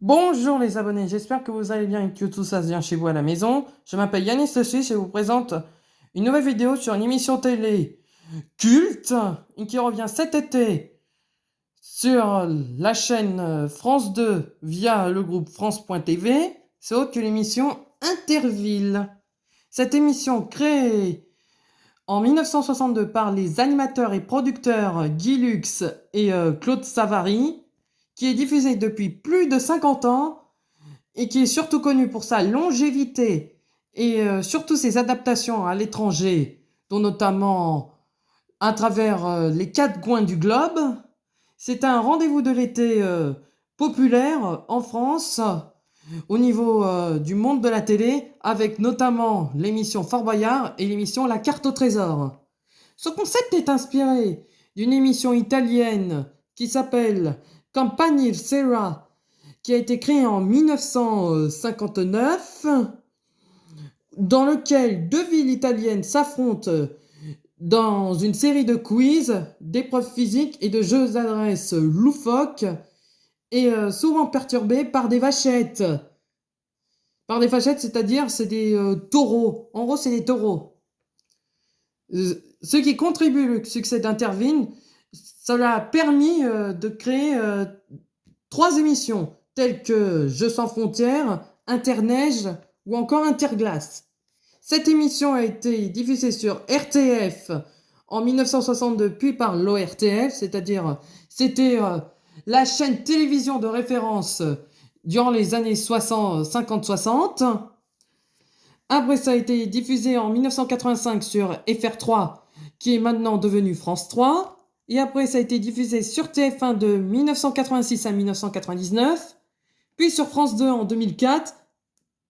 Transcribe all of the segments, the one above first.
Bonjour les abonnés, j'espère que vous allez bien et que tout ça se bien chez vous à la maison. Je m'appelle Yanis Le Suisse et je vous présente une nouvelle vidéo sur une émission télé culte qui revient cet été sur la chaîne France 2 via le groupe France.tv. C'est autre que l'émission Interville. Cette émission créée en 1962 par les animateurs et producteurs Guy Lux et Claude Savary, qui est diffusée depuis plus de 50 ans et qui est surtout connu pour sa longévité et surtout ses adaptations à l'étranger, dont notamment à travers les quatre coins du globe. C'est un rendez-vous de l'été populaire en France au niveau du monde de la télé, avec notamment l'émission Fort Boyard et l'émission La Carte au Trésor. Ce concept est inspiré d'une émission italienne qui s'appelle Campanile Sera, qui a été créée en 1959, dans lequel deux villes italiennes s'affrontent dans une série de quiz, d'épreuves physiques et de jeux d'adresse loufoques et souvent perturbés par des vachettes. Par des vachettes, c'est-à-dire c'est des taureaux. En gros, c'est des taureaux. Ce qui contribue au succès d'Interville, cela a permis de créer trois émissions telles que Jeux sans frontières, Interneige ou encore Interglace. Cette émission a été diffusée sur RTF en 1962 puis par l'ORTF, c'est-à-dire c'était la chaîne télévision de référence durant les années 50-60. Après, ça a été diffusé en 1985 sur FR3, qui est maintenant devenu France 3. Et après, ça a été diffusé sur TF1 de 1986 à 1999, puis sur France 2 en 2004,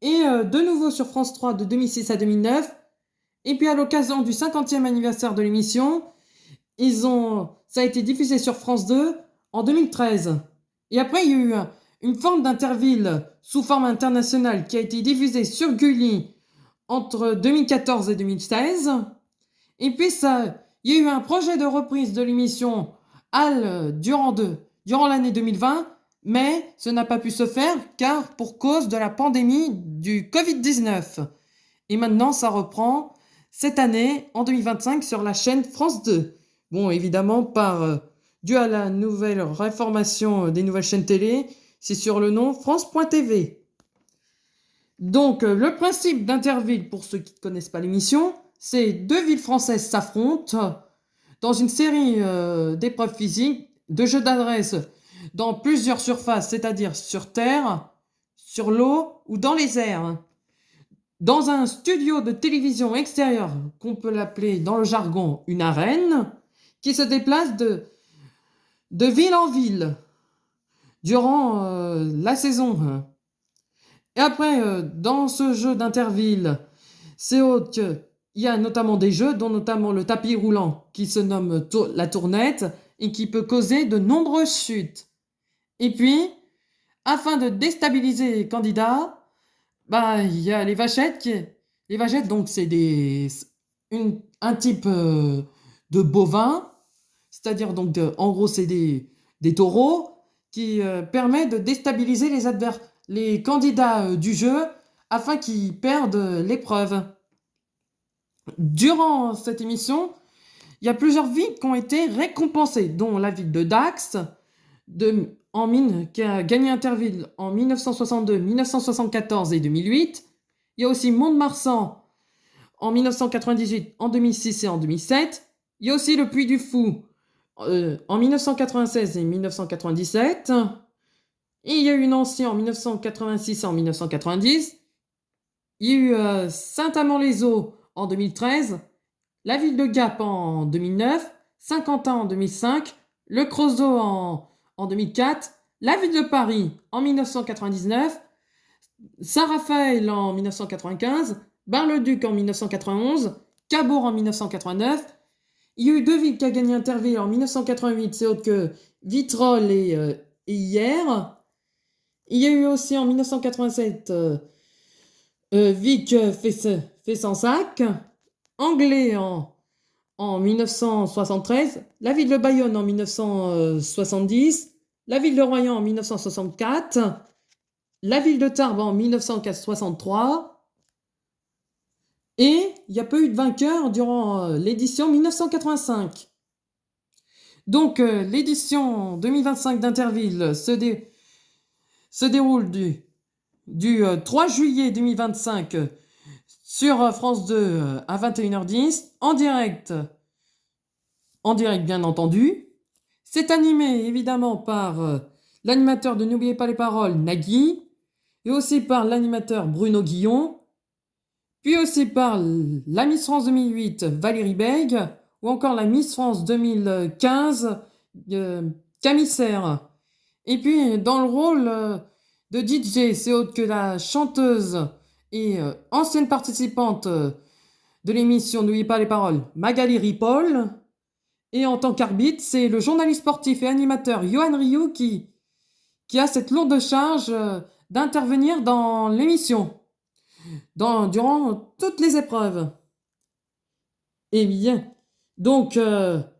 et de nouveau sur France 3 de 2006 à 2009. Et puis à l'occasion du 50e anniversaire de l'émission, ça a été diffusé sur France 2 en 2013. Et après, il y a eu une forme d'Interville sous forme internationale qui a été diffusée sur Gulli entre 2014 et 2016. Et puis il y a eu un projet de reprise de l'émission durant l'année 2020, mais ce n'a pas pu se faire car pour cause de la pandémie du Covid-19. Et maintenant, ça reprend cette année, en 2025, sur la chaîne France 2. Bon, évidemment, dû à la nouvelle réformation des nouvelles chaînes télé, c'est sur le nom France.tv. Donc, le principe d'Interville, pour ceux qui ne connaissent pas l'émission, c'est deux villes françaises s'affrontent dans une série d'épreuves physiques, de jeux d'adresse dans plusieurs surfaces, c'est-à-dire sur terre, sur l'eau ou dans les airs. Dans un studio de télévision extérieur, qu'on peut l'appeler dans le jargon une arène, qui se déplace de ville en ville durant la saison. Et après, dans ce jeu d'Interville, c'est autre que il y a notamment des jeux, dont notamment le tapis roulant, qui se nomme la tournette, et qui peut causer de nombreuses chutes. Et puis, afin de déstabiliser les candidats, il y a les vachettes. Les vachettes, donc, c'est un type de bovin, c'est-à-dire, donc, en gros, c'est des taureaux qui permet de déstabiliser les candidats du jeu afin qu'ils perdent l'épreuve. Durant cette émission, il y a plusieurs villes qui ont été récompensées, dont la ville de Dax, qui a gagné Interville en 1962, 1974 et 2008. Il y a aussi Mont-de-Marsan en 1998, en 2006 et en 2007. Il y a aussi le Puy du Fou en 1996 et 1997. Et il y a eu Nancy en 1986 et en 1990. Il y a eu Saint-Amand-les-Eaux en 2013, la ville de Gap en 2009, Saint-Quentin en 2005, le Creusot en 2004, la ville de Paris en 1999, Saint-Raphaël en 1995, Bar-le-Duc en 1991, Cabourg en 1989. Il y a eu deux villes qui ont gagné Interville en 1988, c'est autre que Vitrolles et Hyères. Il y a eu aussi en 1987 Vic Fezensac, Anglais en 1973, la ville de Bayonne en 1970, la ville de Royan en 1964, la ville de Tarbes en 1963. Et il n'y a pas eu de vainqueur durant l'édition 1985. Donc l'édition 2025 d'Interville se déroule du 3 juillet 2025 sur France 2 à 21h10, en direct bien entendu. C'est animé évidemment par l'animateur de N'oubliez pas les paroles, Nagui, et aussi par l'animateur Bruno Guillon, puis aussi par la Miss France 2008, Valérie Bègue, ou encore la Miss France 2015, Camille Serre. Et puis dans le rôle de DJ, c'est autre que la chanteuse et ancienne participante de l'émission N'oubliez pas les paroles, Magali Ripoll. Et en tant qu'arbitre, c'est le journaliste sportif et animateur Yohan Ryu qui a cette lourde charge d'intervenir dans l'émission, durant toutes les épreuves. Eh bien, donc,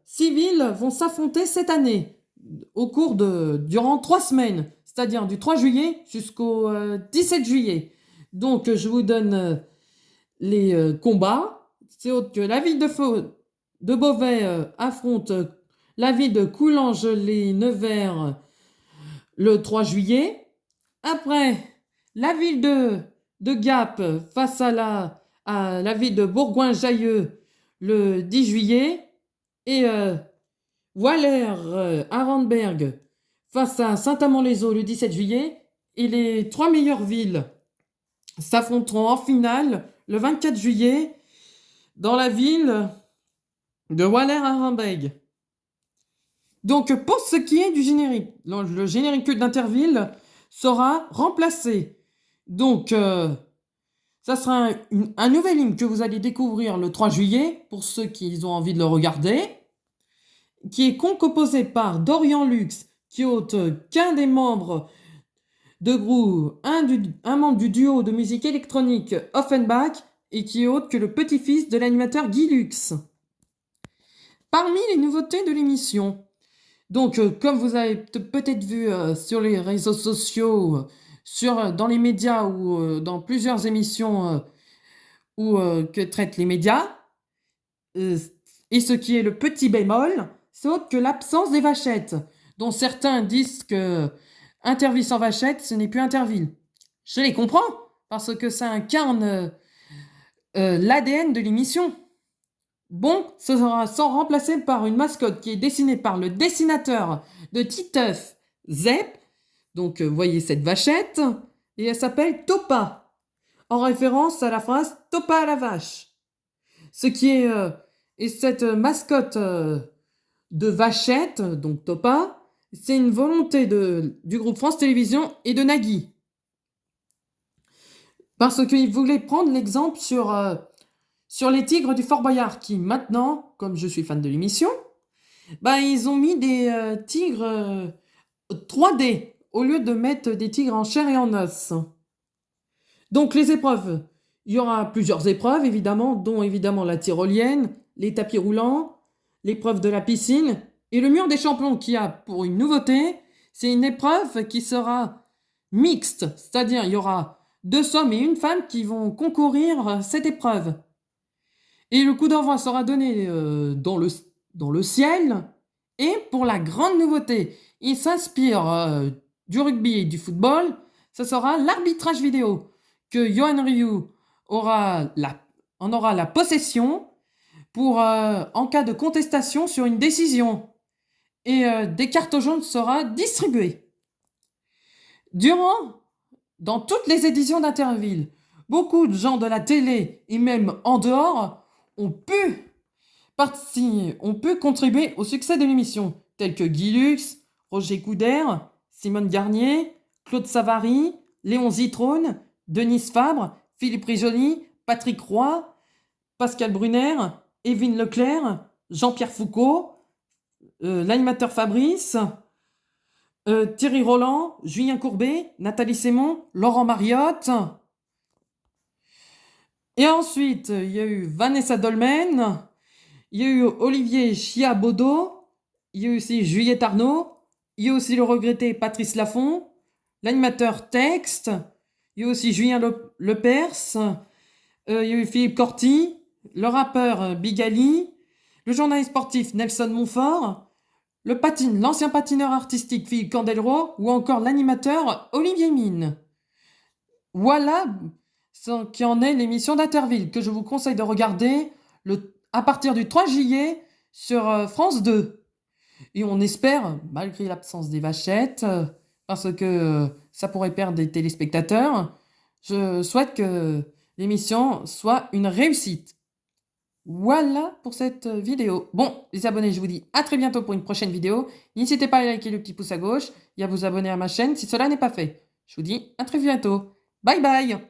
6 villes vont s'affronter cette année, durant 3 semaines, c'est-à-dire du 3 juillet jusqu'au 17 juillet. Donc, je vous donne les combats. C'est autre que la ville de Beauvais affronte la ville de Coulanges-les-Nevers le 3 juillet. Après, la ville de Gap face à la ville de Bourgoin-Jallieu le 10 juillet. Et Weiler-Arenberg face à Saint-Amand-les-Eaux le 17 juillet. Et les 3 meilleures villes s'affronteront en finale le 24 juillet dans la ville de Weiler-Arenberg. Donc pour ce qui est du générique, le générique d'Interville sera remplacé. Donc ça sera un nouvel hymne que vous allez découvrir le 3 juillet pour ceux qui ont envie de le regarder, qui est composé par Dorian Lux, qui est qu'un des membres de groupe, un membre du duo de musique électronique Offenbach, et qui est autre que le petit-fils de l'animateur Guy Lux. Parmi les nouveautés de l'émission, donc comme vous avez peut-être vu sur les réseaux sociaux, dans les médias ou dans plusieurs émissions que traitent les médias, et ce qui est le petit bémol, c'est autre que l'absence des vachettes, dont certains disent que Interville sans vachette, ce n'est plus Interville. Je les comprends, parce que ça incarne l'ADN de l'émission. Bon, ce sera remplacé par une mascotte qui est dessinée par le dessinateur de Titeuf, Zep. Donc, vous voyez cette vachette, et elle s'appelle Topa, en référence à la phrase Topa à la vache. Ce qui est... et cette mascotte de vachette, donc Topa, c'est une volonté du groupe France Télévisions et de Nagui. Parce qu'ils voulaient prendre l'exemple sur les tigres du Fort Boyard, qui maintenant, comme je suis fan de l'émission, ils ont mis des tigres 3D, au lieu de mettre des tigres en chair et en os. Donc les épreuves, il y aura plusieurs épreuves, évidemment, dont évidemment la tyrolienne, les tapis roulants, l'épreuve de la piscine, et le mur des champions qui a pour une nouveauté, c'est une épreuve qui sera mixte, c'est-à-dire il y aura 2 hommes et une femme qui vont concourir à cette épreuve. Et le coup d'envoi sera donné dans le ciel. Et pour la grande nouveauté, il s'inspire du rugby et du football, ce sera l'arbitrage vidéo, que Yohan Ryu en aura la possession pour en cas de contestation sur une décision. Et des cartes jaunes sera distribuées. Dans toutes les éditions d'Interville, beaucoup de gens de la télé et même en dehors ont pu contribuer au succès de l'émission, tels que Guy Lux, Roger Coudert, Simone Garnier, Claude Savary, Léon Zitrone, Denise Fabre, Philippe Rigioni, Patrick Roy, Pascal Brunner, Évelyne Leclerc, Jean-Pierre Foucault, l'animateur Fabrice, Thierry Roland, Julien Courbet, Nathalie Sémon, Laurent Mariotte. Et ensuite, il y a eu Vanessa Dolmen, il y a eu Olivier Chiabodo, il y a eu aussi Juliette Arnaud, il y a aussi le regretté Patrice Laffont, l'animateur texte, il y a aussi Julien Lepers, il y a eu Philippe Corti, le rappeur Big Ali, le journaliste sportif Nelson Montfort, l'ancien patineur artistique Philippe Candelro ou encore l'animateur Olivier Mine. Voilà ce qui en est l'émission d'Interville que je vous conseille de regarder à partir du 3 juillet sur France 2. Et on espère, malgré l'absence des vachettes, parce que ça pourrait perdre des téléspectateurs, je souhaite que l'émission soit une réussite. Voilà pour cette vidéo. Bon, les abonnés, je vous dis à très bientôt pour une prochaine vidéo. N'hésitez pas à liker le petit pouce à gauche et à vous abonner à ma chaîne si cela n'est pas fait. Je vous dis à très bientôt. Bye bye!